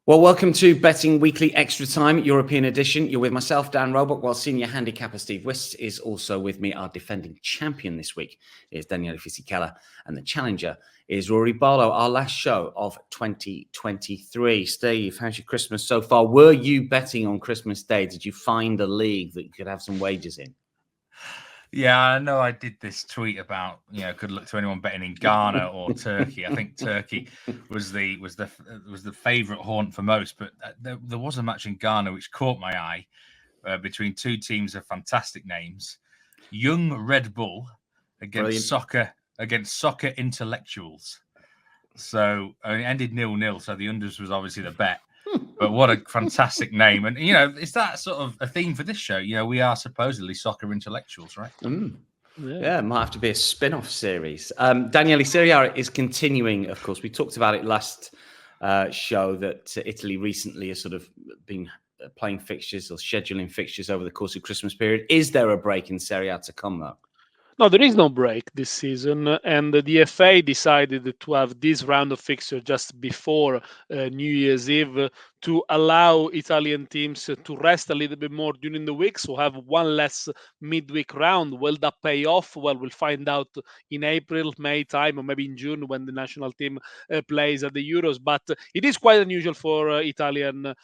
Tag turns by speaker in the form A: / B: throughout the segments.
A: Well, welcome to Betting Weekly Extra Time, European edition. You're with myself, Dan Roebuck, while senior handicapper Steve Wist is also with me. Our defending champion this week is Daniel Fischella, and the challenger is Ruairidh Barlow, our last show of 2023. Steve, how's your Christmas so far? Were you betting on Christmas Day? Did you find a league that you could have some wagers in?
B: Yeah, I know I did this tweet about, good luck to anyone betting in Ghana or Turkey. I think Turkey was the favourite haunt for most, but there was a match in Ghana which caught my eye between two teams of fantastic names. Young Red Bull against soccer intellectuals. So it ended 0-0, so the unders was obviously the bet. But what a fantastic name. And, is that sort of a theme for this show? We are supposedly soccer intellectuals, right?
A: Yeah, it might have to be a spin-off series. Daniele, Serie is continuing, of course. We talked about it last show that Italy recently has sort of been playing fixtures or scheduling fixtures over the course of Christmas period. Is there a break in Serie to come, though?
C: No, there is no break this season, and the FA decided to have this round of fixture just before New Year's Eve to allow Italian teams to rest a little bit more during the week, so have one less midweek round. Will that pay off? Well, we'll find out in April, May time, or maybe in June when the national team plays at the Euros. But it is quite unusual for Italian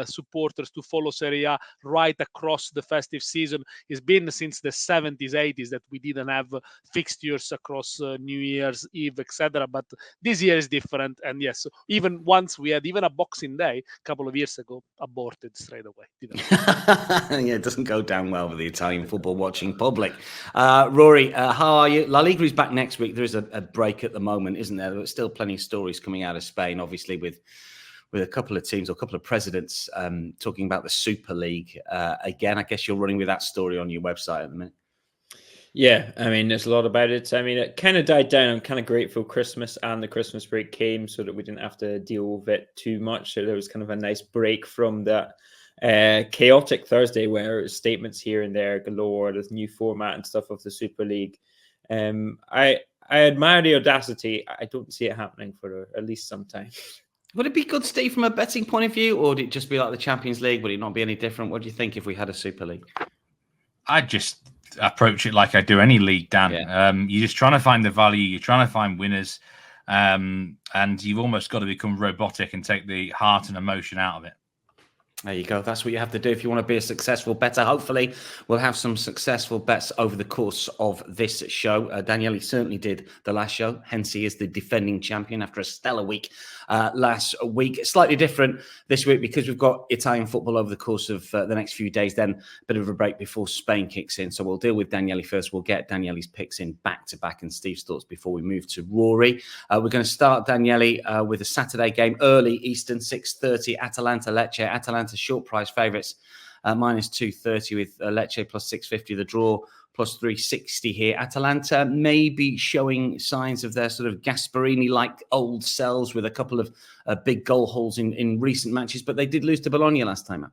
C: supporters to follow Serie A right across the festive season. It's been since the 70s, 80s that we didn't have fixtures across New Year's Eve, etc. But this year is different. And yes, even once we had even a Boxing Day a couple of years ago, aborted straight away.
A: Yeah, it doesn't go down well with the Italian football watching public. Rory, how are you? La Liga is back next week. There is a break at the moment, isn't there? There's still plenty of stories coming out of Spain, obviously, with a couple of teams or a couple of presidents talking about the Super League. Again, I guess you're running with that story on your website at the minute.
D: Yeah, I mean, there's a lot about it. I mean, it kind of died down. I'm kind of grateful Christmas and the Christmas break came so that we didn't have to deal with it too much. So there was kind of a nice break from that chaotic Thursday where statements here and there galore, this new format and stuff of the Super League. I admire the audacity. I don't see it happening for at least some time.
A: Would it be good, Steve, from a betting point of view, or would it just be like the Champions League? Would it not be any different? What do you think if we had a Super League?
B: I just approach it like I do any league, Dan. Yeah. You're just trying to find the value. You're trying to find winners. And you've almost got to become robotic and take the heart and emotion out of it.
A: There you go. That's what you have to do if you want to be a successful bettor. Hopefully, we'll have some successful bets over the course of this show. Daniele certainly did the last show. Hence, he is the defending champion after a stellar week last week. Slightly different this week because we've got Italian football over the course of the next few days. Then a bit of a break before Spain kicks in. So we'll deal with Daniele first. We'll get Daniele's picks in back-to-back and Steve's thoughts before we move to Rory. We're going to start, Daniele, with a Saturday game, early Eastern, 6:30, Atalanta, Lecce. Atalanta short price favourites, minus 230 with Lecce plus 650, the draw plus 360 here. Atalanta may be showing signs of their sort of Gasparini-like old selves with a couple of big goal holes in recent matches, but they did lose to Bologna last time out.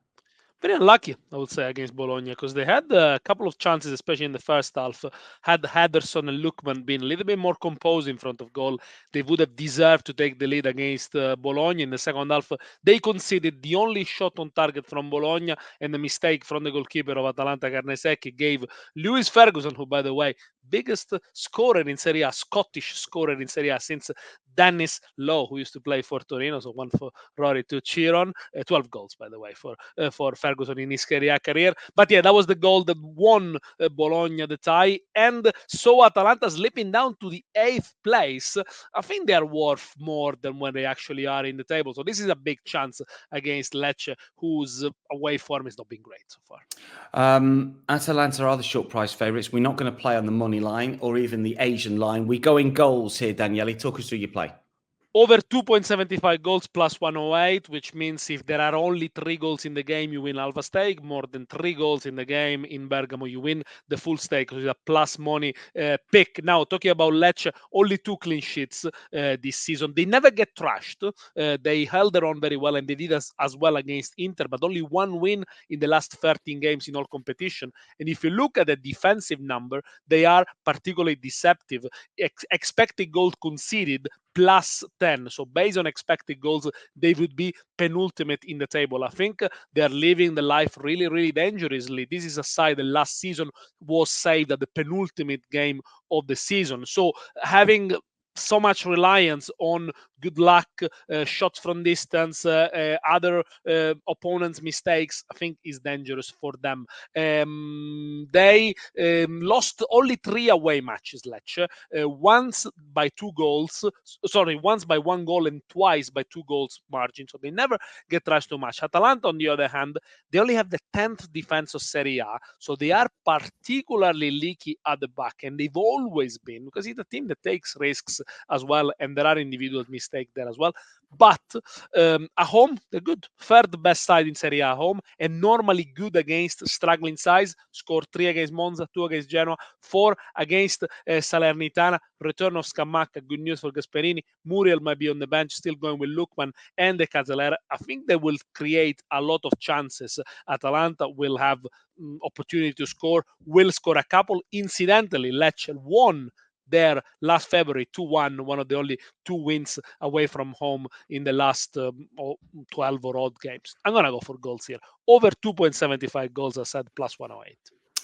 C: Very unlucky, I would say, against Bologna because they had a couple of chances, especially in the first half. Had Henderson and Lookman been a little bit more composed in front of goal, they would have deserved to take the lead against Bologna. In the second half, they conceded the only shot on target from Bologna, and the mistake from the goalkeeper of Atalanta, Carnesecchi, gave Lewis Ferguson, who, by the way, biggest scorer in Serie A, Scottish scorer in Serie A since Dennis Lowe, who used to play for Torino, so one for Rory to cheer on. 12 goals, by the way, for Ferguson in his Serie A career. But yeah, that was the goal that won Bologna the tie. And so Atalanta slipping down to the 8th place. I think they are worth more than when they actually are in the table. So this is a big chance against Lecce, whose away form has not been great so far.
A: Atalanta are the short price favourites. We're not going to play on the money line or even the Asian line. We go in goals here, Daniele. Talk us through your play.
C: Over 2.75 goals plus 108, which means if there are only 3 goals in the game, you win alpha stake. More than 3 goals in the game in Bergamo, you win the full stake, which is a plus money pick. Now, talking about Lecce, only 2 clean sheets this season. They never get trashed. They held their own very well, and they did as well against Inter, but only 1 win in the last 13 games in all competition. And if you look at the defensive number, they are particularly deceptive. Expected goals conceded plus 10. So based on expected goals, they would be penultimate in the table. I think they're living the life really, really dangerously. This is a side that last season was saved at the penultimate game of the season. So having so much reliance on good luck, shots from distance, other opponents' mistakes, I think is dangerous for them. They lost only 3 away matches, Lecce, once by 2 goals, once by 1 goal and twice by 2 goals margin. So they never get thrashed too much. Atalanta, on the other hand, they only have the 10th defense of Serie A, so they are particularly leaky at the back, and they've always been, because it's a team that takes risks as well, and there are individual mistakes there as well. But at home, they're good. 3rd best side in Serie A home, and normally good against struggling sides. Scored 3 against Monza, 2 against Genoa, 4 against Salernitana. Return of Scamacca, good news for Gasperini. Muriel might be on the bench, still going with Lukman and De Casalera. I think they will create a lot of chances. Atalanta will have opportunity to score, will score a couple. Incidentally, Lecce won there last February 2-1, one of the only 2 wins away from home in the last 12 or odd games. I'm going to go for goals here. Over 2.75 goals, I said, plus 108.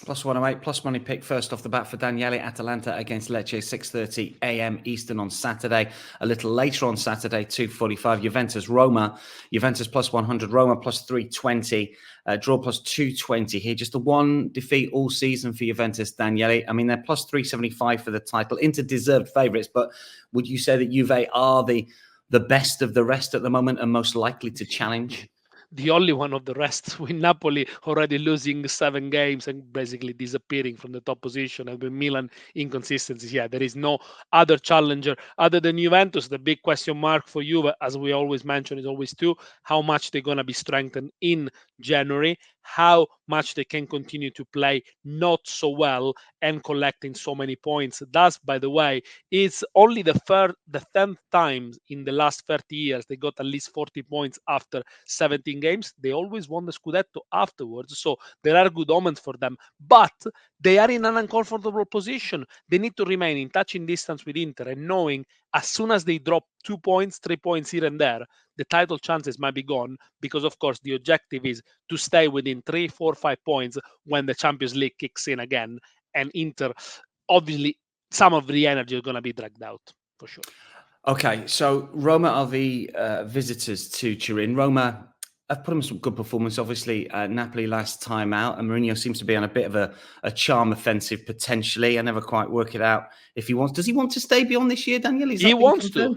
A: Plus 108, plus money pick first off the bat for Daniele. Atalanta against Lecce, 6:30 a.m. Eastern on Saturday. A little later on Saturday, 2:45, Juventus, Roma. Juventus plus 100, Roma plus 320, draw plus 220 here. Just the 1 defeat all season for Juventus, Daniele. I mean, they're plus 375 for the title. Inter deserved favourites, but would you say that Juve are the best of the rest at the moment and most likely to challenge?
C: The only one of the rest, with Napoli already losing 7 games and basically disappearing from the top position, and with Milan inconsistencies. Yeah, there is no other challenger other than Juventus. The big question mark for Juve, as we always mention, is always how much they're going to be strengthened in January, how much they can continue to play not so well and collecting so many points. Thus, by the way, it's only the 10th time in the last 30 years they got at least 40 points after 17 games. They always won the Scudetto afterwards, so there are good omens for them, but they are in an uncomfortable position. They need to remain in touching distance with Inter, and knowing as soon as they drop 2 points, 3 points here and there, the title chances might be gone, because of course the objective is to stay within 3, 4, 5 points when the Champions League kicks in again, and Inter, obviously, some of the energy is going to be dragged out for sure.
A: Okay, so Roma are the visitors to Turin. Roma have put in some good performance. Obviously, Napoli last time out, and Mourinho seems to be on a bit of a charm offensive potentially. I never quite work it out if he wants. Does he want to stay beyond this year, Daniel?
C: He wants to.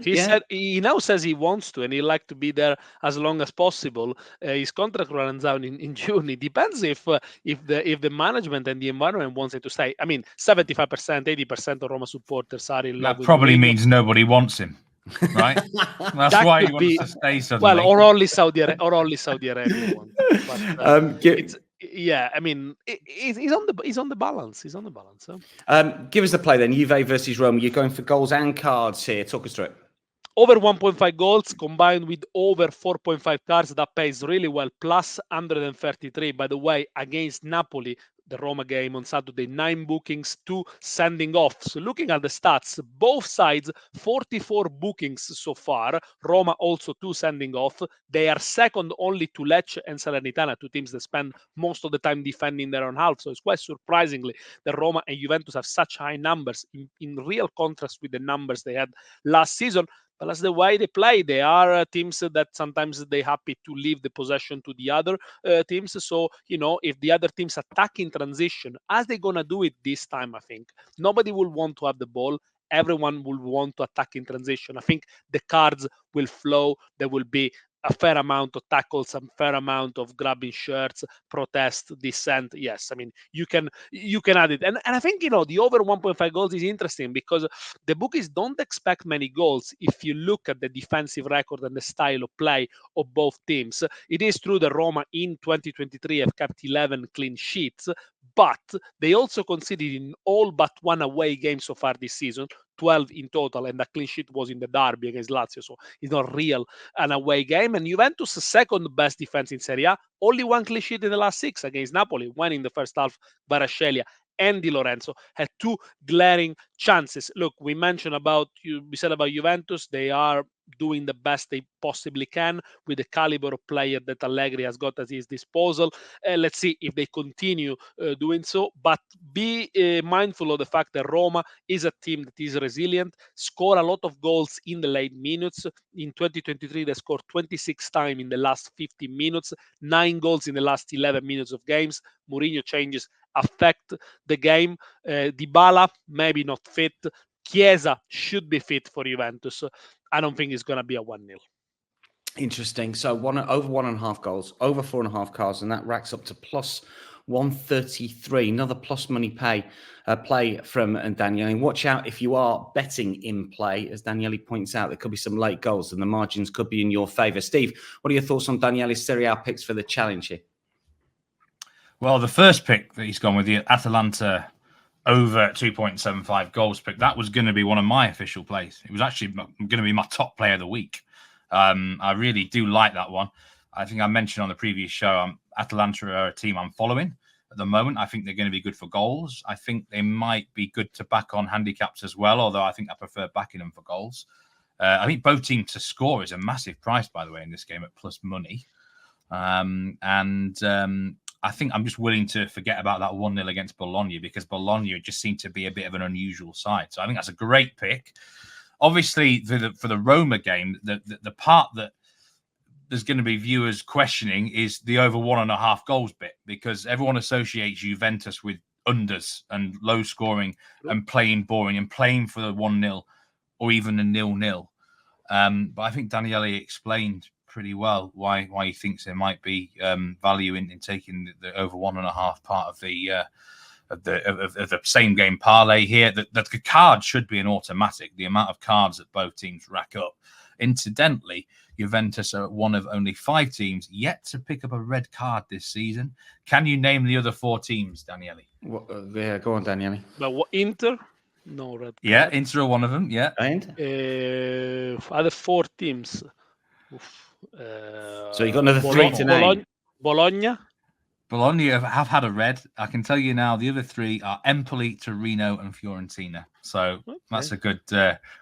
C: He now says he wants to, and he'd like to be there as long as possible. His contract runs out in June. It depends if the management and the environment wants him to stay. I mean, 75%, 80% of Roma supporters are in love with
B: probably
C: Mourinho.
B: Means nobody wants him. Right, that's
C: that
B: why he wants to stay suddenly.
C: Well, or only Saudi Arabia wants. But, yeah, I mean, he's on the balance. He's on the balance. Huh?
A: Give us the play then. Juve versus Roma. You're going for goals and cards here. Talk us through it.
C: Over 1.5 goals combined with over 4.5 cards, that pays really well. Plus 133. By the way, against Napoli, the Roma game on Saturday, 9 bookings, 2 sending off. So looking at the stats, both sides, 44 bookings so far. Roma also 2 sending off. They are second only to Lecce and Salernitana, 2 teams that spend most of the time defending their own half. So it's quite surprisingly that Roma and Juventus have such high numbers in real contrast with the numbers they had last season. But that's the way they play. They are teams that sometimes they're happy to leave the possession to the other teams. So, if the other teams attack in transition, as they're going to do it this time, I think, nobody will want to have the ball. Everyone will want to attack in transition. I think the cards will flow. There will be a fair amount of tackles, a fair amount of grabbing shirts, protest, dissent. Yes, I mean, you can add it. And I think, the over 1.5 goals is interesting because the bookies don't expect many goals if you look at the defensive record and the style of play of both teams. It is true that Roma in 2023 have kept 11 clean sheets, but they also conceded in all but 1 away game so far this season, 12 in total, and the clean sheet was in the derby against Lazio, so it's not real an away game. And Juventus' second best defense in Serie A, only 1 clean sheet in the last 6 against Napoli, 1 in the first half, Kvaratskhelia, and Di Lorenzo had two glaring chances. Look, we said about Juventus, they are doing the best they possibly can with the caliber of player that Allegri has got at his disposal. Let's see if they continue doing so, but be mindful of the fact that Roma is a team that is resilient, score a lot of goals in the late minutes. In 2023, they scored 26 times in the last 15 minutes, 9 goals in the last 11 minutes of games. Mourinho changes affect the game. Dybala, maybe not fit. Chiesa should be fit for Juventus. I don't think it's going to be a 1-0.
A: Interesting. So over 1.5 goals, over 4.5 goals, and that racks up to plus 133. Another plus money play from Daniele. And watch out if you are betting in play, as Daniele points out, there could be some late goals and the margins could be in your favour. Steve, what are your thoughts on Daniele's Serie A picks for the challenge here?
B: Well, the first pick that he's gone with, the Atalanta over 2.75 goals pick, that was going to be one of my official plays. It was actually going to be my top player of the week. I really do like that one. I think I mentioned on the previous show, Atalanta are a team I'm following at the moment. I think they're going to be good for goals. I think they might be good to back on handicaps as well, although I think I prefer backing them for goals. I think both teams to score is a massive price, by the way, in this game at plus money. I think I'm just willing to forget about that 1-0 against Bologna, because Bologna just seemed to be a bit of an unusual side. So I think that's a great pick. Obviously, for the Roma game, the part that there's going to be viewers questioning is the over 1.5 goals bit, because everyone associates Juventus with unders and low scoring and playing boring and playing for the 1-0 or even a 0-0. But I think Daniele explained pretty well why he thinks there might be value in taking the over 1.5 part of the same game parlay here. The card should be an automatic. The amount of cards that both teams rack up. Incidentally, Juventus are one of only 5 teams yet to pick up a red card this season. Can you name the other 4 teams, Daniele?
A: Yeah, go on, Daniele.
C: But Inter? No red card.
B: Yeah, Inter are one of them. Yeah.
A: And
C: other 4 teams.
A: So you got another 3 to name.
C: Bologna
B: have had a red. I can tell you now, the other 3 are Empoli, Torino, and Fiorentina. So that's a good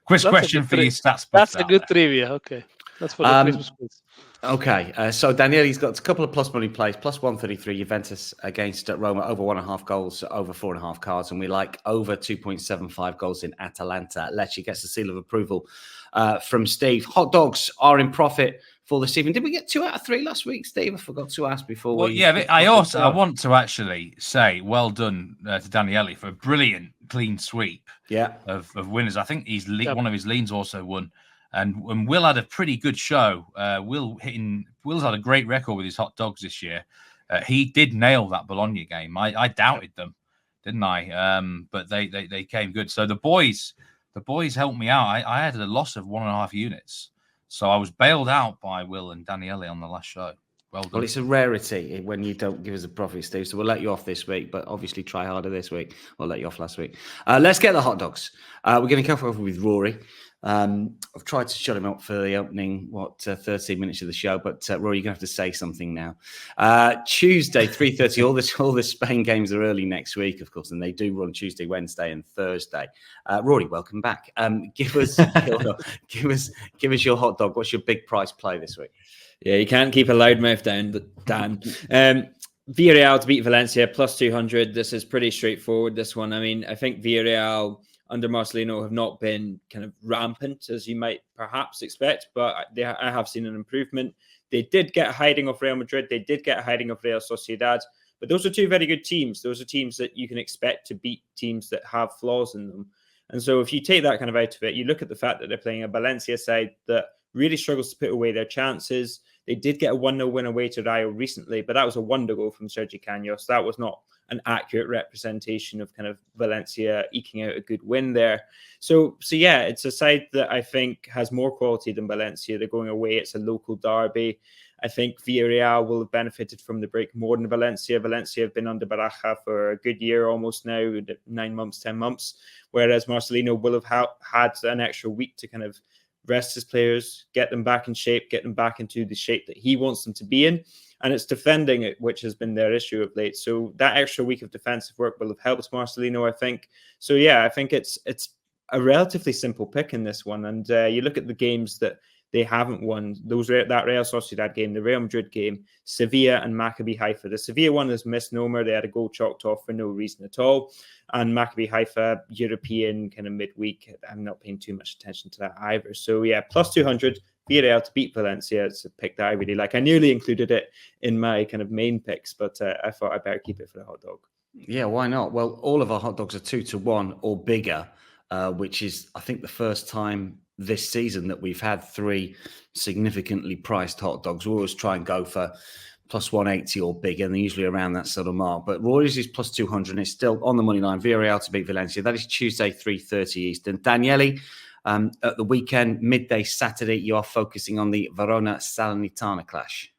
B: quiz question for you, stats.
C: That's a good trivia. Okay, that's for the Christmas quiz.
A: Okay, so Daniele's got a couple of plus money plays, plus 133 Juventus against Roma, over 1.5 goals, over 4.5 cards, and we like over 2.75 goals in Atalanta. Lecce gets the seal of approval from Steve. Hot dogs are in profit for this evening. Did we get 2 out of 3 last week, Steve? I forgot to ask before.
B: Well, yeah, I want to actually say well done to Daniele for a brilliant clean sweep.
A: Yeah,
B: of winners. I think one of his leans also won. And Will had a pretty good show. Will's had a great record with his hot dogs this year. He did nail that Bologna game. I doubted them, didn't I? But they came good. So the boys helped me out. I had a loss of 1.5 units. So I was bailed out by Will and Daniele on the last show. Well done.
A: Well, it's a rarity when you don't give us a profit, Steve. So we'll let you off this week, but obviously try harder this week. We'll let you off last week. Let's get the hot dogs. We're going to kick off with Rory. I've tried to shut him up for the opening 13 minutes of the show, but Rory, you're gonna have to say something now. Tuesday 3:30. All the Spain games are early next week, of course, and they do run Tuesday, Wednesday, and Thursday. Rory, welcome back. Give us your hot dog. What's your big price play this week?
D: Yeah, you can't keep a loud mouth down, Dan. Villarreal to beat Valencia plus 200. This is pretty straightforward. This one, I mean, I think Villarreal under Marcelino have not been kind of rampant as you might perhaps expect, but I have seen an improvement. They did get a hiding of Real Madrid. They did get a hiding of Real Sociedad, but those are 2 very good teams. Those are teams that you can expect to beat teams that have flaws in them. And so if you take that kind of out of it, you look at the fact that they're playing a Valencia side that really struggles to put away their chances. They did get a 1-0 win away to Rayo recently, but that was a wonder goal from Sergi Canos. That was not an accurate representation of kind of Valencia eking out a good win there. So yeah, it's a side that I think has more quality than Valencia. They're going away. It's a local derby. I think Villarreal will have benefited from the break more than Valencia. Valencia have been under Baraja for a good year almost now, 9 months, 10 months, whereas Marcelino will have had an extra week to kind of rest his players, get them back in shape, get them back into the shape that he wants them to be in. and it's defending it, which has been their issue of late. So that extra week of defensive work will have helped Marcelino, I think. So yeah, I think it's a relatively simple pick in this one. And you look at the games that they haven't won, that Real Sociedad game, the Real Madrid game, Sevilla and Maccabi Haifa. The Sevilla one is misnomer. They had a goal chalked off for no reason at all. And Maccabi Haifa, European kind of midweek. I'm not paying too much attention to that either. So yeah, plus 200, Villarreal to beat Valencia. It's a pick that I really like. I nearly included it in my kind of main picks, but I thought I'd better keep it for the hot dog.
A: Yeah, why not? Well, all of our hot dogs are 2-1 or bigger, which is, I think, the first time this season that we've had 3 significantly priced hot dogs. We always try and go for plus 180 or bigger, and they're usually around that sort of mark. But Roy's is plus 200, and it's still on the money line. Villarreal to beat Valencia. That is Tuesday, 3:30 Eastern. Daniele, at the weekend, midday Saturday, you are focusing on the Verona-Salernitana clash.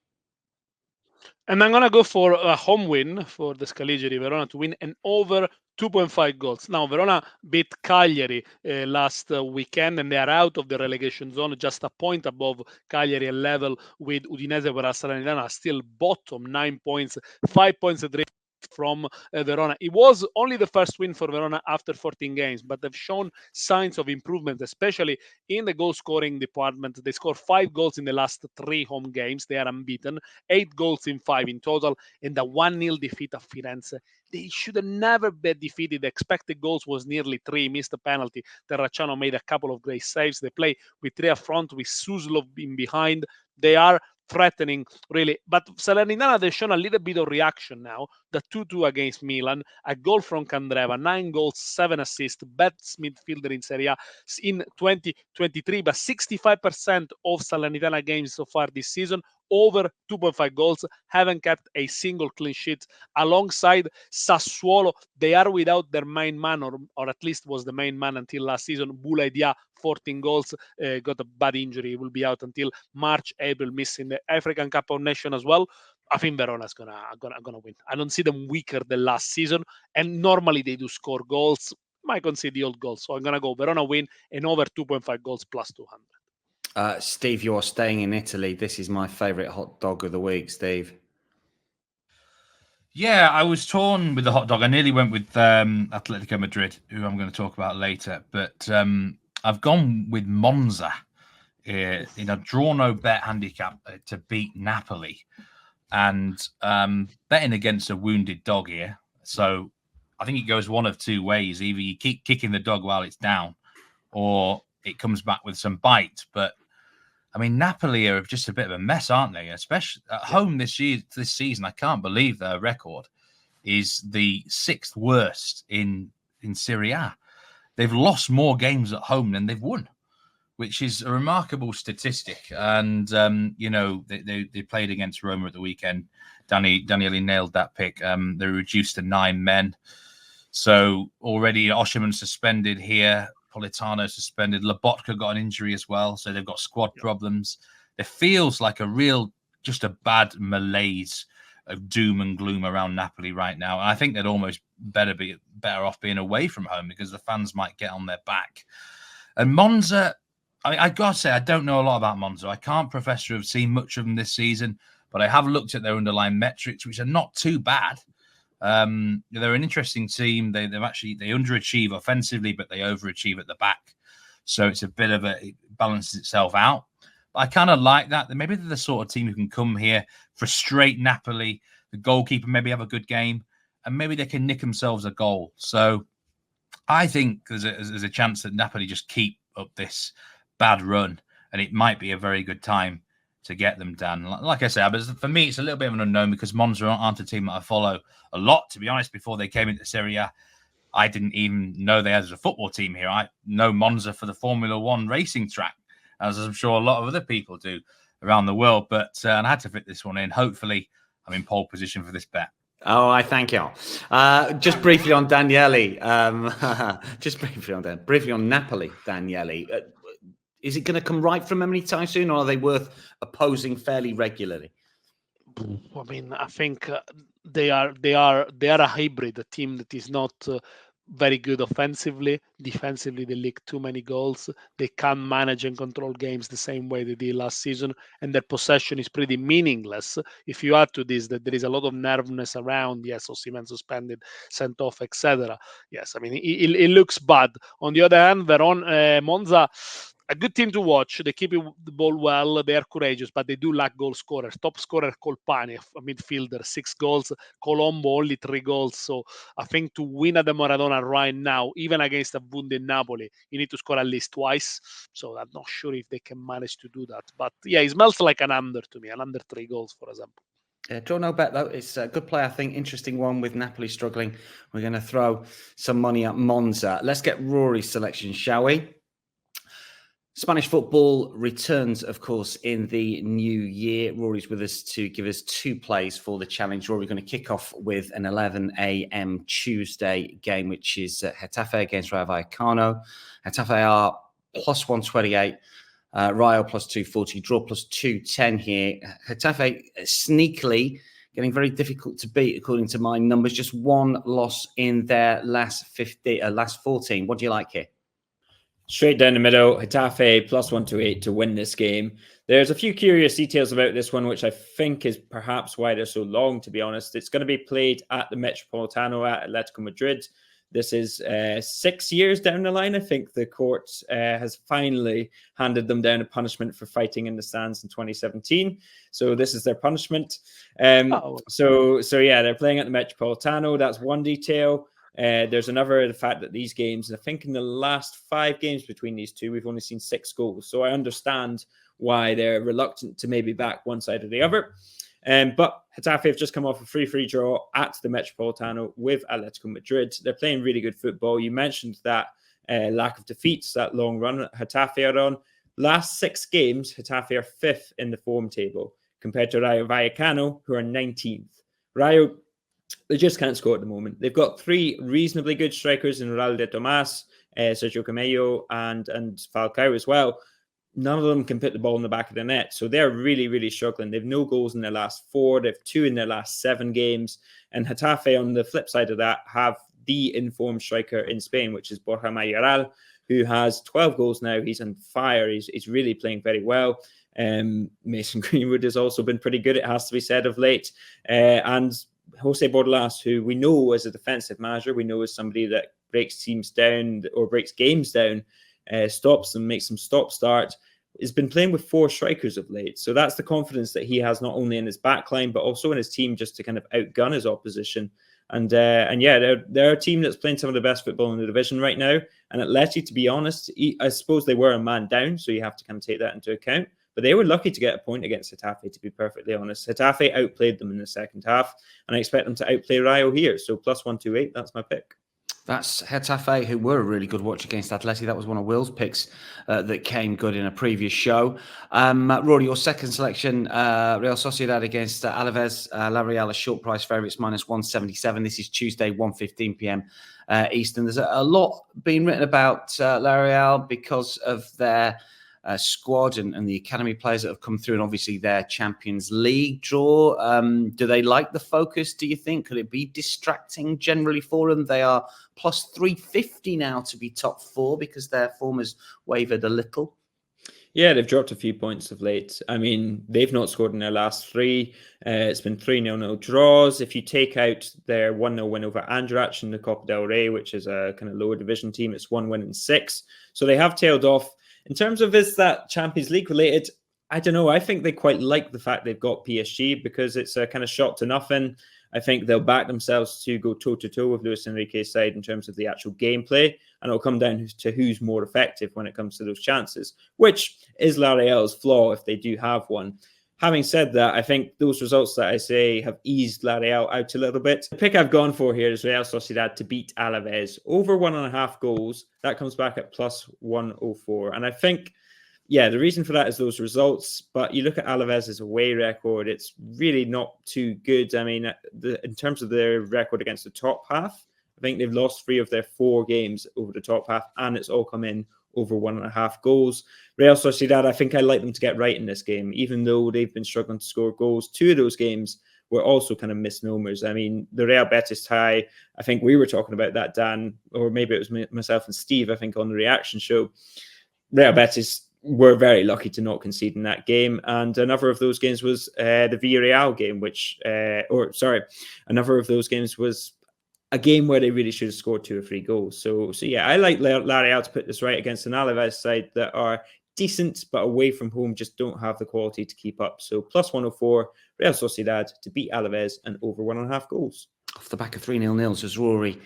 C: And I'm going to go for a home win for the Scaligeri, Verona to win and over 2.5 goals. Now, Verona beat Cagliari last weekend, and they are out of the relegation zone, just a point above Cagliari and level with Udinese, whereas Salernitana are still bottom, 9 points, 5 points adrift from Verona. It was only the first win for Verona after 14 games, but they've shown signs of improvement, especially in the goal scoring department. They scored 5 goals in the last 3 home games. They are unbeaten, 8 goals in 5 in total, and a 1-0 defeat of Firenze. They should have never been defeated. The expected goals was nearly 3, missed a penalty. Terracciano made a couple of great saves. They play with 3 up front, with Suslov in behind. They are threatening, really. But Salernitana, they've shown a little bit of reaction now. The 2-2 against Milan, a goal from Candreva, 9 goals, 7 assists, best midfielder in Serie A in 2023. But 65% of Salernitana games so far this season, over 2.5 goals, haven't kept a single clean sheet. Alongside Sassuolo, they are without their main man, or at least was the main man until last season. Boulaye Dia, 14 goals, got a bad injury. He will be out until March, April, missing the African Cup of Nations as well. I think Verona's gonna win. I don't see them weaker than last season, and normally they do score goals. Might concede the old goals, so I'm gonna go Verona win and over 2.5 goals plus 200.
A: Steve, you're staying in Italy. This is my favourite hot dog of the week, Steve.
B: Yeah, I was torn with the hot dog. I nearly went with Atletico Madrid, who I'm going to talk about later. But I've gone with Monza in a draw no bet handicap to beat Napoli. And betting against a wounded dog here. So I think it goes one of 2 ways. Either you keep kicking the dog while it's down, or it comes back with some bite. But I mean, Napoli are just a bit of a mess, aren't they? Especially at home this season. I can't believe their record is the 6th worst in Serie A. They've lost more games at home than they've won, which is a remarkable statistic. And they played against Roma at the weekend. Daniele nailed that pick. They reduced to 9 men. So already Osherman suspended here. Politano suspended. Lobotka got an injury as well, so they've got squad problems. There feels like just a bad malaise of doom and gloom around Napoli right now. And I think they'd almost better off being away from home because the fans might get on their back. And Monza, I gotta say, I don't know a lot about Monza. I can't profess to have seen much of them this season, but I have looked at their underlying metrics, which are not too bad. They're an interesting team. They underachieve offensively, but they overachieve at the back. So it's a bit of it balances itself out. But I kind of like that. Maybe they're the sort of team who can come here, frustrate Napoli. The goalkeeper maybe have a good game, and maybe they can nick themselves a goal. So I think there's a chance that Napoli just keep up this bad run, and it might be a very good time to get them done. Like I said, but for me, it's a little bit of an unknown because Monza aren't a team that I follow a lot. To be honest, before they came into Serie A, I didn't even know they had a football team here. I know Monza for the Formula One racing track, as I'm sure a lot of other people do around the world. But and I had to fit this one in. Hopefully, I'm in pole position for this bet.
A: Oh, I thank you. Just briefly on Daniele. Briefly on Napoli, Daniele. Is it going to come right from them anytime soon, or are they worth opposing fairly regularly?
C: I mean, I think they are a hybrid, a team that is not very good offensively. Defensively, they leak too many goals. They can't manage and control games the same way they did last season, and their possession is pretty meaningless. If you add to this that there is a lot of nervousness around, yes, Osimhen suspended, sent off, etc. Yes, I mean it looks bad. On the other hand, Monza, a good team to watch. They keep the ball well. They are courageous, but they do lack goal scorers. Top scorer Colpani, a midfielder, 6 goals. Colombo only 3 goals. So I think to win at the Maradona right now, even against a wounded Napoli, you need to score at least twice. So I'm not sure if they can manage to do that. But yeah, it smells like an under to me, an under 3 goals, for example.
A: Draw no bet, though. It's a good play, I think. Interesting one with Napoli struggling. We're going to throw some money at Monza. Let's get Rory's selection, shall we? Spanish football returns, of course, in the new year. Rory's with us to give us 2 plays for the challenge. Rory's going to kick off with an 11 a.m. Tuesday game, which is Getafe against Real Vallecano. Getafe are plus 128, Rayo plus 240, draw plus 210 here. Getafe sneakily getting very difficult to beat, according to my numbers. Just 1 loss in their last 14. What do you like here?
D: Straight down the middle, Getafe plus 128 to win this game. There's a few curious details about this one, which I think is perhaps why they're so long, to be honest. It's going to be played at the Metropolitano at Atletico Madrid. This is 6 years down the line. I think the court has finally handed them down a punishment for fighting in the stands in 2017. So this is their punishment. So yeah, they're playing at the Metropolitano. That's one detail. There's another, the fact that these games, I think in the last 5 games between these two, we've only seen 6 goals. So I understand why they're reluctant to maybe back one side or the other. But Getafe have just come off a 3-3 draw at the Metropolitano with Atletico Madrid. They're playing really good football. You mentioned that lack of defeats, that long run that Getafe are on. Last 6 games, Getafe are 5th in the form table compared to Real Vallecano, who are 19th. Rayo, they just can't score at the moment. They've got 3 reasonably good strikers in Raul de Tomas, Sergio Camello, and Falcao as well. None of them can put the ball in the back of the net. So they're really, really struggling. They've no goals in their last 4. They've 2 in their last 7 games. And Getafe, on the flip side of that, have the informed striker in Spain, which is Borja Mayoral, who has 12 goals now. He's on fire. He's really playing very well. Mason Greenwood has also been pretty good, it has to be said, of late. And Jose Bordalas, who we know as a defensive manager, we know as somebody that breaks teams down or breaks games down, stops them, makes them stop-start, has been playing with 4 strikers of late. So that's the confidence that he has, not only in his backline, but also in his team, just to kind of outgun his opposition. And yeah, they're a team that's playing some of the best football in the division right now. And at Lecce, to be honest, I suppose they were a man down, so you have to kind of take that into account. But they were lucky to get a point against Getafe, to be perfectly honest. Getafe outplayed them in the second half, and I expect them to outplay Rayo here. So plus 128, that's my pick.
A: That's Getafe, who were a really good watch against Atleti. That was one of Will's picks that came good in a previous show. Rory, your second selection, Real Sociedad against Alaves. La Real, a short price favourites, minus 177. This is Tuesday, 1:15 p.m. Eastern. There's a lot being written about La Real because of their squad and the academy players that have come through, and obviously their Champions League draw. Do they like the focus, do you think? Could it be distracting generally for them? They are plus 350 now to be top 4 because their form has wavered a little.
D: Yeah, they've dropped a few points of late. I mean, they've not scored in their last 3. It's been 3-0 draws. If you take out their 1-0 win over Anderlecht in the Copa del Rey, which is a kind of lower division team, it's 1 win in 6. So they have tailed off. In terms of is that Champions League related, I don't know. I think they quite like the fact they've got PSG because it's a kind of shot to nothing. I think they'll back themselves to go toe-to-toe with Luis Enrique's side in terms of the actual gameplay, and it'll come down to who's more effective when it comes to those chances, which is La Real's flaw if they do have one. Having said that, I think those results that I say have eased La Real out a little bit. The pick I've gone for here is Real Sociedad to beat Alaves. Over 1.5 goals, that comes back at plus 104. And I think, yeah, the reason for that is those results. But you look at Alaves' away record, it's really not too good. I mean, in terms of their record against the top half, I think they've lost 3 of their 4 games over the top half, and it's all come in over 1.5 goals. Real Sociedad, I think I like them to get right in this game, even though they've been struggling to score goals. 2 of those games were also kind of misnomers. I mean, the Real Betis tie, I think we were talking about that, Dan, or maybe it was myself and Steve, I think, on the reaction show. Real Betis were very lucky to not concede in that game. And another of those games was the Villarreal game, another of those games was a game where they really should have scored 2 or 3 goals. So yeah, I like Villarreal to put this right against an Alaves side that are decent, but away from home just don't have the quality to keep up. So plus 104, Real Sociedad to beat Alaves and over 1.5 goals.
A: Off the back of 3-0 nils, as Rory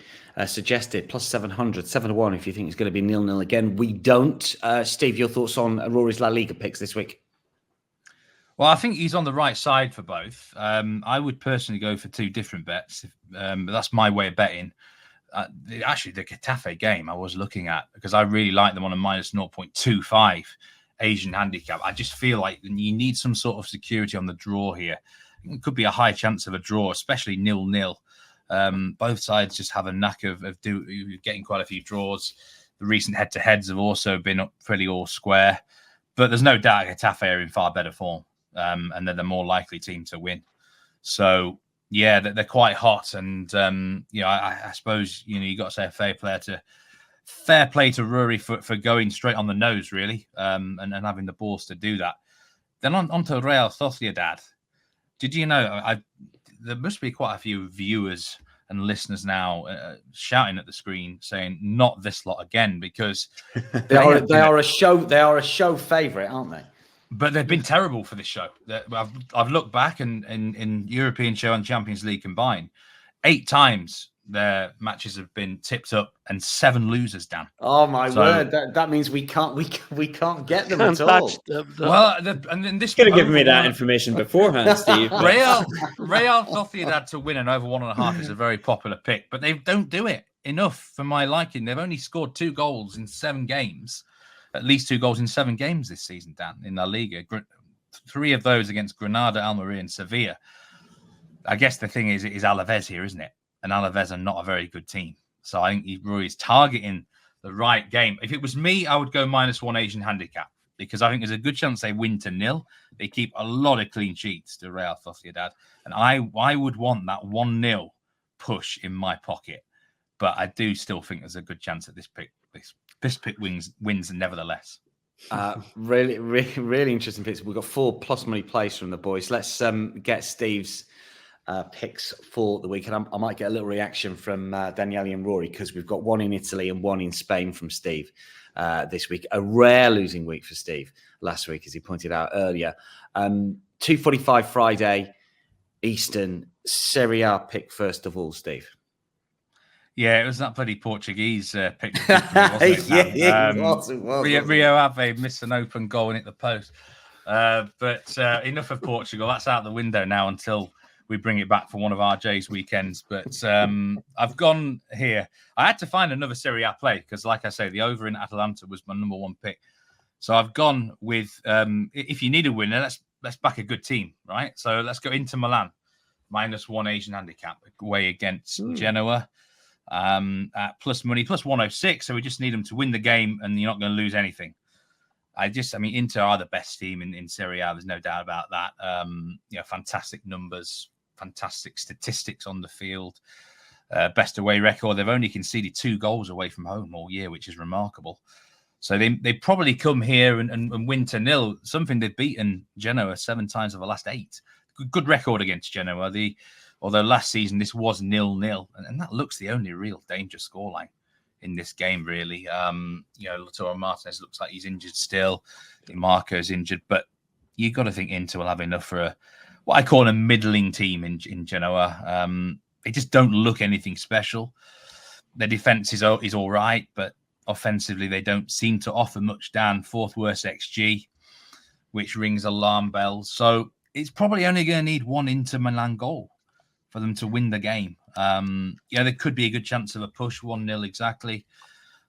A: suggested, plus 700, 7-1 if you think it's going to be 0-0 again. We don't. Steve, your thoughts on Rory's La Liga picks this week?
B: Well, I think he's on the right side for both. I would personally go for 2 different bets, but that's my way of betting. Actually, the Getafe game I was looking at, because I really like them on a minus 0.25 Asian handicap. I just feel like you need some sort of security on the draw here. It could be a high chance of a draw, especially 0-0. Both sides just have a knack of getting quite a few draws. The recent head-to-heads have also been pretty all square. But there's no doubt Getafe are in far better form, and they're the more likely team to win. So, yeah, they're quite hot. And, I suppose, you got to say fair play to Rory for going straight on the nose, really, and having the balls to do that. Then on to Real Sociedad. Did you know, there must be quite a few viewers and listeners now shouting at the screen saying, not this lot again, because
A: they are a show favourite, aren't they?
B: But they've been terrible for this show. I've looked back and in European show and Champions League combined, 8 times their matches have been tipped up and 7 losers, Dan.
A: Oh my word! That means we can't get them at all.
B: Well, and then this
D: could have given me that information beforehand, Steve.
B: Real Sociedad to win and over 1.5 is a very popular pick, but they don't do it enough for my liking. They've only scored 2 goals in 7 games, at least 2 goals in 7 games this season, Dan, in La Liga. 3 of those against Granada, Almeria, and Sevilla. I guess the thing is Alaves here, isn't it? And Alaves are not a very good team. So I think Rory's targeting the right game. If it was me, I would go -1 Asian handicap, because I think there's a good chance they win to 0. They keep a lot of clean sheets to Real Sociedad. And I would want that 1-0 push in my pocket. But I do still think there's a good chance that this pick wins nevertheless.
A: Really interesting picks. We've got 4 plus money plays from the boys. Let's get Steve's picks for the week, and I might get a little reaction from Daniele and Rory, because we've got 1 in Italy and 1 in Spain from Steve this week. A rare losing week for Steve last week, as he pointed out earlier. 2:45 Friday Eastern. Serie A pick first of all, Steve.
B: Yeah, it was that bloody Portuguese pick, wasn't it?
A: Yeah, it was.
B: Rio Ave missed an open goal and hit the post. But enough of Portugal. That's out the window now until we bring it back for one of RJ's weekends. But I've gone here. I had to find another Serie A play because, like I say, the over in Atalanta was my number 1 pick. So I've gone with, if you need a winner, let's back a good team, right? So let's go into Milan, -1 Asian handicap, away against Genoa. At plus money, plus 106. So we just need them to win the game and you're not going to lose anything. Inter are the best team in Serie A. There's no doubt about that. Fantastic numbers, fantastic statistics on the field. Best away record. They've only conceded 2 goals away from home all year, which is remarkable. So they probably come here and win to 0, something they've beaten Genoa 7 times of the last 8. Good record against Genoa. Although last season this was 0-0, and that looks the only real danger scoreline in this game, really. Lautaro Martinez looks like he's injured still. Marco's injured, but you've got to think Inter will have enough for what I call a middling team in Genoa. They just don't look anything special. Their defense is all right, but offensively they don't seem to offer much. Dan, 4th worst XG, which rings alarm bells. So it's probably only going to need 1 Inter Milan goal for them to win the game. There could be a good chance of a push, 1-0 exactly.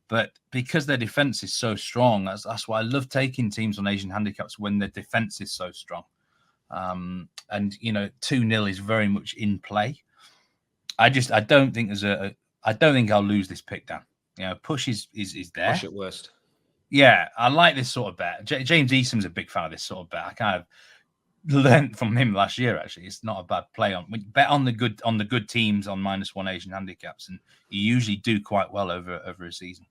B: But because their defense is so strong, that's why I love taking teams on Asian handicaps when their defense is so strong. 2-0 is very much in play. I don't think I don't think I'll lose this pick, Dan. Push is there.
A: Push at worst.
B: Yeah, I like this sort of bet. James Eason's a big fan of this sort of bet. I kind of learned from him last year. Actually, it's not a bad play on. Bet on the good teams on -1 Asian handicaps, and you usually do quite well over a season.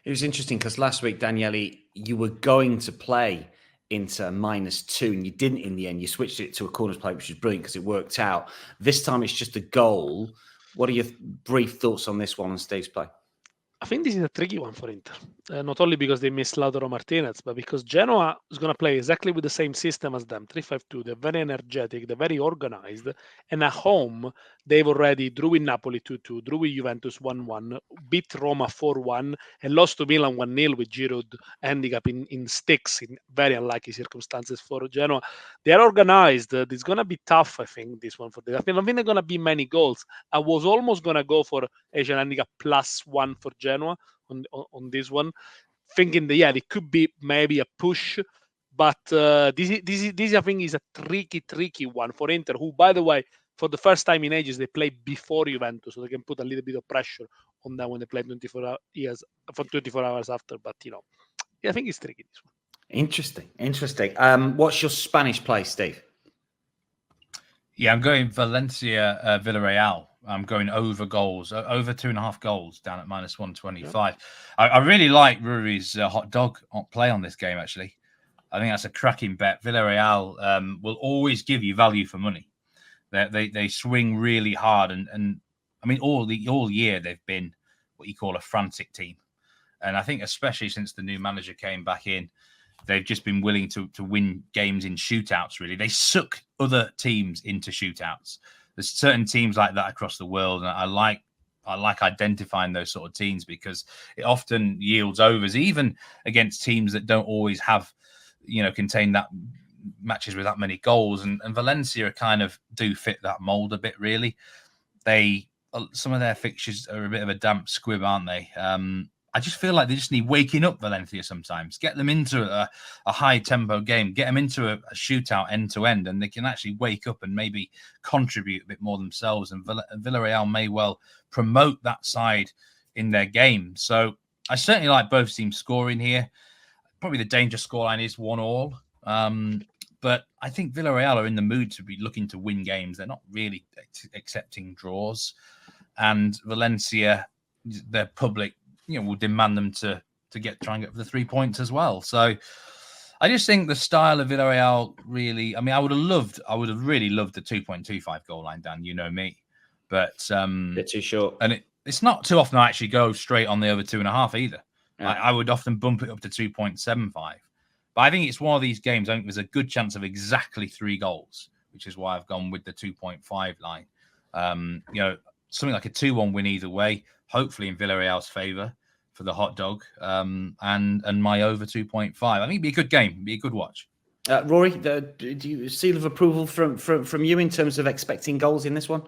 A: It was interesting because last week, Daniele, you were going to play into -2 and you didn't in the end. You switched it to a corners play, which was brilliant because it worked out. This time it's just a goal. What are your brief thoughts on this one on Steve's play?
C: I think this is a tricky one for Inter. Not only because they missed Lautaro Martinez, but because Genoa is going to play exactly with the same system as them, 3-5-2. They're very energetic, they're very organized. And at home, they've already drew with Napoli 2-2, drew with Juventus 1-1, beat Roma 4-1, and lost to Milan 1-0 with Giroud handicap in sticks in very unlucky circumstances for Genoa. They're organized. It's going to be tough, I think, this one for them. I don't think they're going to be many goals. I was almost going to go for Asian handicap +1 for Genoa on this one, thinking that it could be maybe a push, but this I think is a tricky one for Inter, who, by the way, for the first time in ages, they play before Juventus, so they can put a little bit of pressure on them when they play 24 hours after. But I think it's tricky, this one.
A: Interesting. What's your Spanish play, Steve?
B: Yeah, I'm going Valencia, Villarreal. I'm going over goals, over 2.5 goals down at -125. Yeah. I really like Ruairidh's hot dog play on this game, actually. I think that's a cracking bet. Villarreal will always give you value for money. They swing really hard. And I mean, all year they've been what you call a frantic team. And I think especially since the new manager came back in, they've just been willing to win games in shootouts, really. They suck other teams into shootouts. There's certain teams like that across the world, and I like identifying those sort of teams because it often yields overs, even against teams that don't always have, contain that matches with that many goals. And Valencia kind of do fit that mold a bit, really. Some of their fixtures are a bit of a damp squib, aren't they? I just feel like they just need waking up Valencia sometimes. Get them into a high-tempo game. Get them into a shootout end-to-end, and they can actually wake up and maybe contribute a bit more themselves. And Villarreal may well promote that side in their game. So I certainly like both teams scoring here. Probably the danger scoreline is 1-1. But I think Villarreal are in the mood to be looking to win games. They're not really accepting draws. And Valencia, their public, will demand them to try and get the 3 points as well. So I just think the style of Villarreal really, I would have really loved the 2.25 goal line, Dan, you know me. But
D: they're too short.
B: And it's not too often I actually go straight on the over 2.5 either. Yeah. I would often bump it up to 2.75. But I think it's one of these games, I think there's a good chance of exactly 3 goals, which is why I've gone with the 2.5 line. Something like a 2-1 win either way, hopefully in Villarreal's favour for the hot dog, and my over 2.5. I think it'd be a good game, be a good watch.
A: Rory, do you seal of approval from you in terms of expecting goals in this one?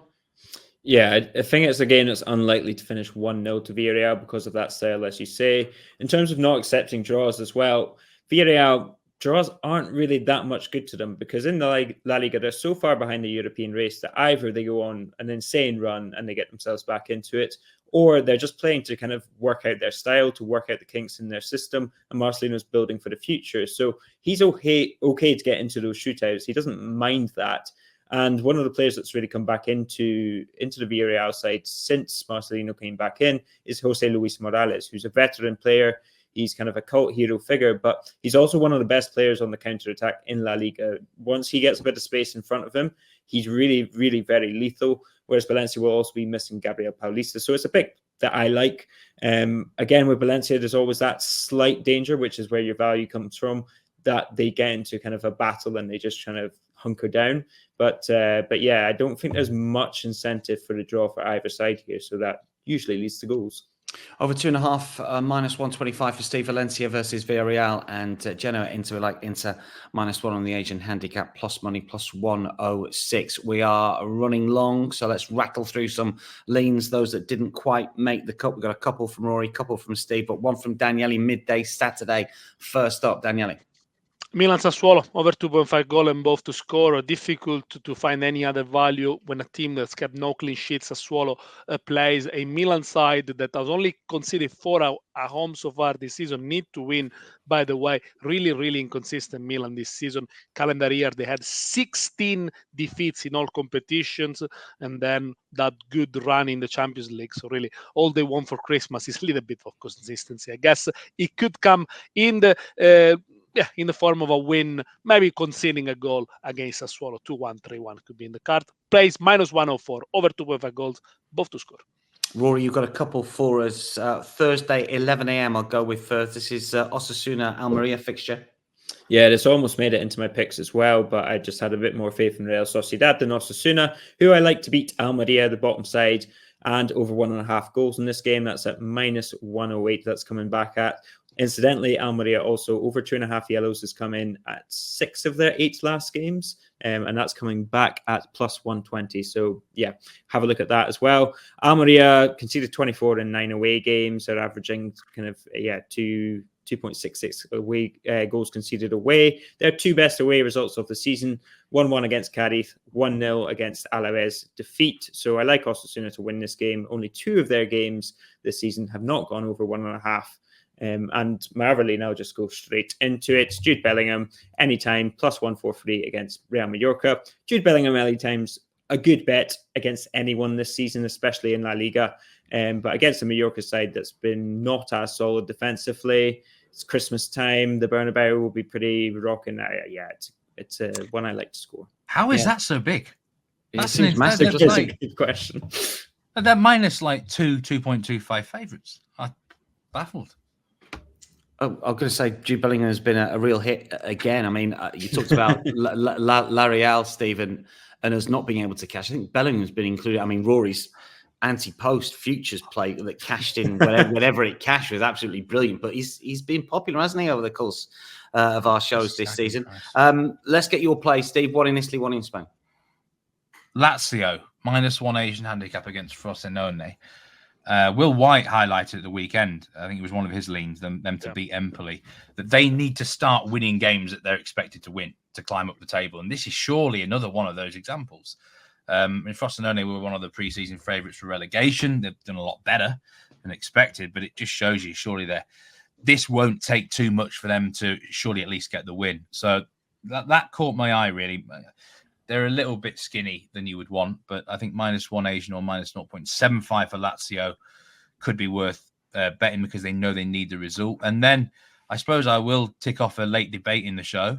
D: Yeah, I think it's a game that's unlikely to finish 1-0 to Villarreal because of that style, as you say. In terms of not accepting draws as well, Villarreal, draws aren't really that much good to them because in the La Liga, they're so far behind the European race that either they go on an insane run and they get themselves back into it, or they're just playing to kind of work out their style, to work out the kinks in their system, and Marcelino's building for the future. So he's okay to get into those shootouts. He doesn't mind that. And one of the players that's really come back into the Villarreal side since Marcelino came back in is Jose Luis Morales, who's a veteran player. He's kind of a cult hero figure, but he's also one of the best players on the counter-attack in La Liga. Once he gets a bit of space in front of him, he's really, really very lethal, whereas Valencia will also be missing Gabriel Paulista. So it's a pick that I like. Again, with Valencia, there's always that slight danger, which is where your value comes from, that they get into kind of a battle and they just kind of hunker down. But yeah, I don't think there's much incentive for the draw for either side here, so that usually leads to goals.
A: Over 2.5, -125 for Steve. Valencia versus Villarreal, and Genoa into -1 on the Asian handicap, plus money, +106. We are running long, so let's rattle through some leans, those that didn't quite make the cut. We've got a couple from Rory, a couple from Steve, but one from Daniele midday Saturday. First up, Daniele.
C: Milan Sassuolo over 2.5 goal and both to score. Difficult to find any other value when a team that's kept no clean sheets. Sassuolo plays a Milan side that has only conceded 4 at home so far this season. Need to win, by the way. Really inconsistent Milan this season. Calendar year, they had 16 defeats in all competitions, and then that good run in the Champions League. So really, all they want for Christmas is a little bit of consistency. I guess it could come in the in the form of a win, maybe conceding a goal against Sassuolo. 2-1, 3-1 could be in the card. Plays -104, over 2.5 goals, both to score.
A: Rory, you've got a couple for us. Thursday, 11 a.m. I'll go with first. This is Osasuna Almeria fixture.
D: Yeah, this almost made it into my picks as well, but I just had a bit more faith in Real Sociedad than Osasuna, who I like to beat Almeria, the bottom side, and over 1.5 goals in this game. That's at -108. That's coming back at. Incidentally, Almeria also over 2.5 yellows has come in at 6 of their 8 last games, and that's coming back at +120. So yeah, have a look at that as well. Almeria conceded 24 in 9 away games. They're averaging kind of 2.66 away goals conceded away. Their 2 best away results of the season: 1-1 against Cadiz, 1-0 against Alaves defeat. So I like Osasuna to win this game. Only 2 of their games this season have not gone over 1.5. And Marvelly now just go straight into it. Jude Bellingham, anytime, +143 against Real Mallorca. Jude Bellingham, anytime's a good bet against anyone this season, especially in La Liga. But against the Mallorca side that's been not as solid defensively, it's Christmas time. The Bernabeu will be pretty rocking. It's one I like to score.
B: How is that so big?
A: That seems massive.
D: That's a good question.
B: They're minus 2.25 favourites. I'm baffled.
A: Oh, I was going to say, Jude Bellingham has been a real hit again. I mean, you talked about La Real, Stephen, and us not being able to cash. I think Bellingham's been included. I mean, Rory's anti-post futures play that cashed in whenever it cashed was absolutely brilliant. But he's been popular, hasn't he, over the course of our shows this season? Let's get your play, Steve. One in Italy, one in Spain.
B: Lazio, -1 Asian handicap against Frosinone. Will White highlighted at the weekend, I think it was one of his leans, them to beat Empoli, that they need to start winning games that they're expected to win to climb up the table. And this is surely another one of those examples. Frosinone were one of the pre-season favourites for relegation. They've done a lot better than expected, but it just shows you surely this won't take too much for them to surely at least get the win. So that caught my eye, really. They're a little bit skinny than you would want, but I think -1 Asian or -0.75 for Lazio could be worth betting because they know they need the result. And then I suppose I will tick off a late debate in the show.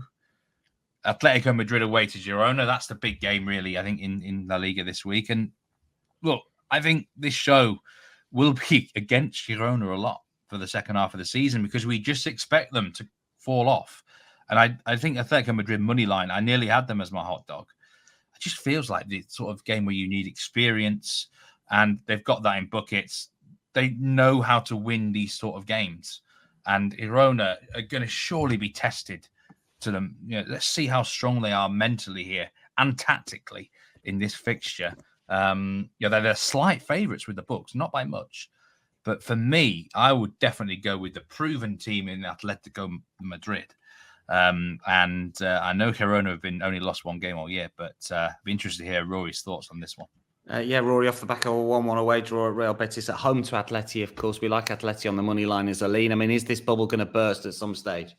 B: Atletico Madrid away to Girona. That's the big game, really, I think, in La Liga this week. And look, I think this show will be against Girona a lot for the second half of the season because we just expect them to fall off. And I think Atletico Madrid money line, I nearly had them as my hot dog. It just feels like the sort of game where you need experience, and they've got that in buckets. They know how to win these sort of games, and Girona are going to surely be tested to them. Let's see how strong they are mentally here and tactically in this fixture. They're slight favourites with the books, not by much. But for me, I would definitely go with the proven team in Atletico Madrid. I know Girona have only lost 1 game all year, but I'd be interested to hear Rory's thoughts on this one.
A: Rory, off the back of a 1-1 away draw at Real Betis at home to Atleti, of course. We like Atleti on the money line as a lean. I mean, is this bubble going to burst at some stage?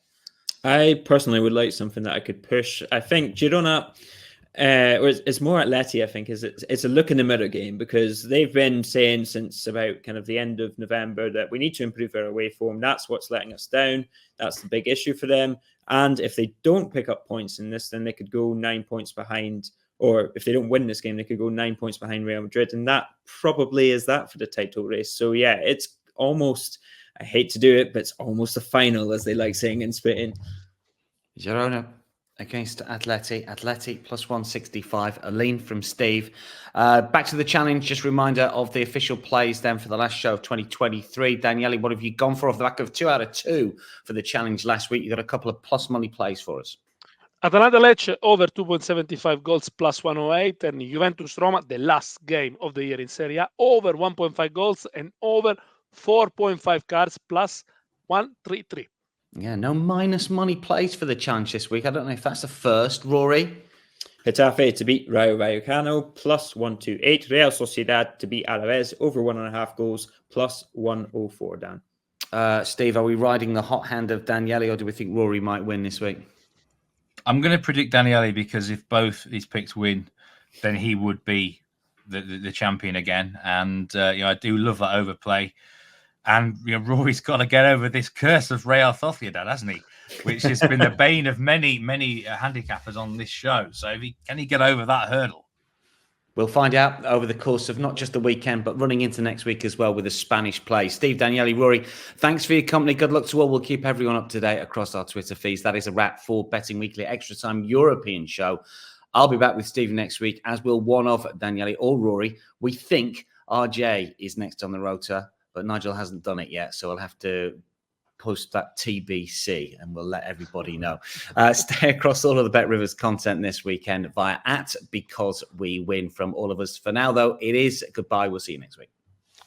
D: I personally would like something that I could push. I think Girona, it's more Atleti, I think, it's a look in the mirror game because they've been saying since about kind of the end of November that we need to improve our away form. That's what's letting us down. That's the big issue for them. And if they don't pick up points in this, then they could go 9 points behind. Or if they don't win this game, they could go 9 points behind Real Madrid. And that probably is that for the title race. So yeah, it's almost, I hate to do it, but it's almost a final, as they like saying in Spain.
A: Girona against Atleti +165, a lean from Steve. Back to the challenge, just a reminder of the official plays then for the last show of 2023. Daniele, what have you gone for off the back of 2 out of 2 for the challenge last week? You got a couple of plus money plays for us.
C: Atalanta Lecce over 2.75 goals +108, and Juventus Roma, the last game of the year in Serie A, over 1.5 goals and over 4.5 cards +133.
A: Yeah, no minus money plays for the challenge this week. I don't know if that's a first. Rory?
D: Getafe to beat Real Vallecano, plus 128. Real Sociedad to beat Alaves, over 1.5 goals, plus 104, Dan.
A: Steve, are we riding the hot hand of Daniele, or do we think Rory might win this week?
B: I'm going to predict Daniele, because if both his picks win, then he would be the champion again. And I do love that overplay. And Rory's got to get over this curse of Real Sociedad, hasn't he? Which has been the bane of many handicappers on this show. So can he get over that hurdle?
A: We'll find out over the course of not just the weekend, but running into next week as well with a Spanish play. Steve, Daniele, Rory, thanks for your company. Good luck to all. We'll keep everyone up to date across our Twitter feeds. That is a wrap for Betting Weekly Extra Time European show. I'll be back with Steve next week, as will one of Daniele or Rory. We think RJ is next on the rota, but Nigel hasn't done it yet, so I'll have to post that TBC and we'll let everybody know. Stay across all of the Bet Rivers content this weekend via @BecauseWeWin from all of us. For now, though, it is goodbye. We'll see you next week.